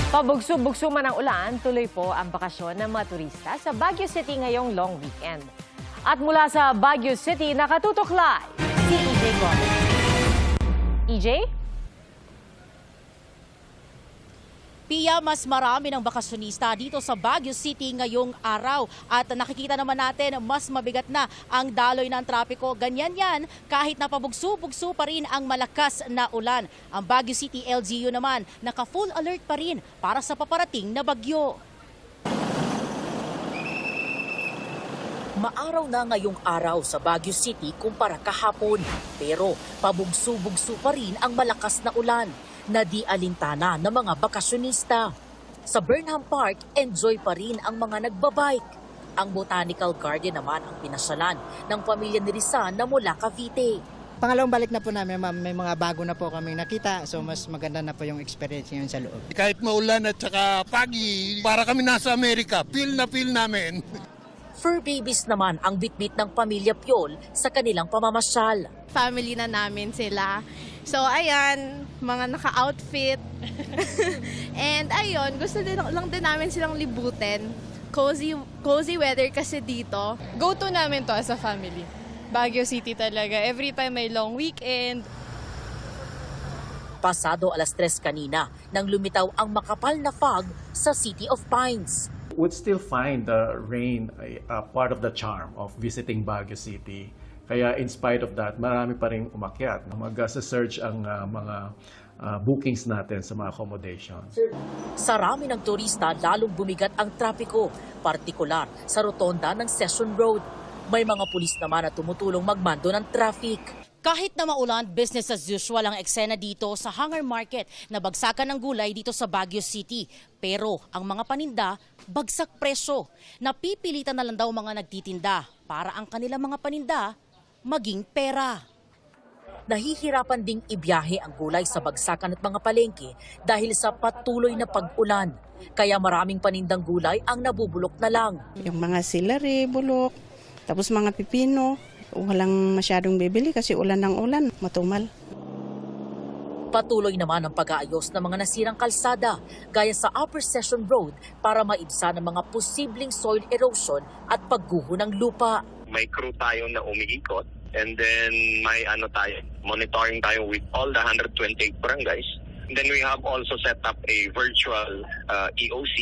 Pabugso-bugso man ang ulan, tuloy po ang bakasyon ng mga turista sa Baguio City ngayong long weekend. At mula sa Baguio City, nakatutok live si EJ Gomez. EJ? Pia, mas marami ng bakasyonista dito sa Baguio City ngayong araw. At nakikita naman natin, mas mabigat na ang daloy ng trapiko. Ganyan yan, kahit napabugso-bugso pa rin ang malakas na ulan. Ang Baguio City LGU naman, naka-full alert pa rin para sa paparating na bagyo. Maaraw na ngayong araw sa Baguio City kumpara kahapon. Pero pabugso-bugso pa rin ang malakas na ulan na di alintana ng mga bakasyonista. Sa Burnham Park, enjoy pa rin ang mga nagbabike. Ang Botanical Garden naman ang pinasyalan ng pamilya ni Rizan na mula Cavite. Pangalawang balik na po namin, ma'am. May mga bago na po kaming nakita. So mas maganda na po yung experience ngayon sa loob. Kahit maulan at saka pagi, para kami nasa Amerika, feel na feel namin. Fur babies naman ang bitbit ng pamilya Piol sa kanilang pamamasyal. Family na namin sila. So ayan, mga naka-outfit. And ayun, gusto lang din namin silang libutin. Cozy weather kasi dito. Go-to namin to as a family. Baguio City talaga. Every time may long weekend. Pasado 3:00 kanina nang lumitaw ang makapal na fog sa City of Pines. Would still find the rain a part of the charm of visiting Baguio City. Kaya in spite of that, marami pa rin umakyat. Mag-surge ang mga bookings natin sa mga accommodations. Sa rami ng turista, lalong bumigat ang trapiko, partikular sa rotonda ng Session Road. May mga pulis naman na tumutulong magmando ng traffic. Kahit na maulan, business as usual ang eksena dito sa Hangar Market na bagsakan ng gulay dito sa Baguio City. Pero ang mga paninda, bagsak presyo. Napipilitan na lang daw mga nagtitinda para ang kanilang mga paninda maging pera. Nahihirapan ding ibiyahe ang gulay sa bagsakan at mga palengke dahil sa patuloy na pag-ulan. Kaya maraming panindang gulay ang nabubulok na lang. Yung mga celery, bulok, tapos mga pipino, walang masyadong bibili kasi ulan ng ulan, matumal. Patuloy naman ang pag-aayos ng mga nasirang kalsada gaya sa Upper Session Road para maibsan ang mga posibleng soil erosion at pagguho ng lupa. May crew tayo na umiikot and then may monitoring tayo with all the 128 barangays. And then we have also set up a virtual EOC,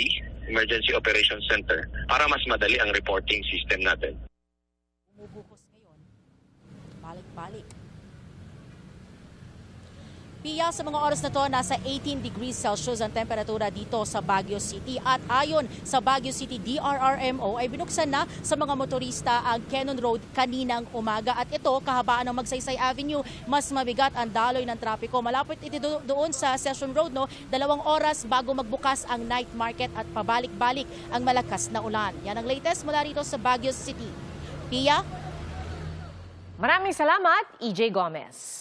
Emergency Operations Center, para mas madali ang reporting system natin. Bumubuhos ngayon, balik-balik. Pia, sa mga oras na to, nasa 18 degrees Celsius ang temperatura dito sa Baguio City. At ayon sa Baguio City DRRMO ay binuksan na sa mga motorista ang Cannon Road kaninang umaga. At ito, kahabaan ng Magsaysay Avenue, mas mabigat ang daloy ng trapiko. Malapit ito doon sa Session Road, 2 oras bago magbukas ang night market at pabalik-balik ang malakas na ulan. Yan ang latest mula rito sa Baguio City. Pia? Maraming salamat, EJ Gomez.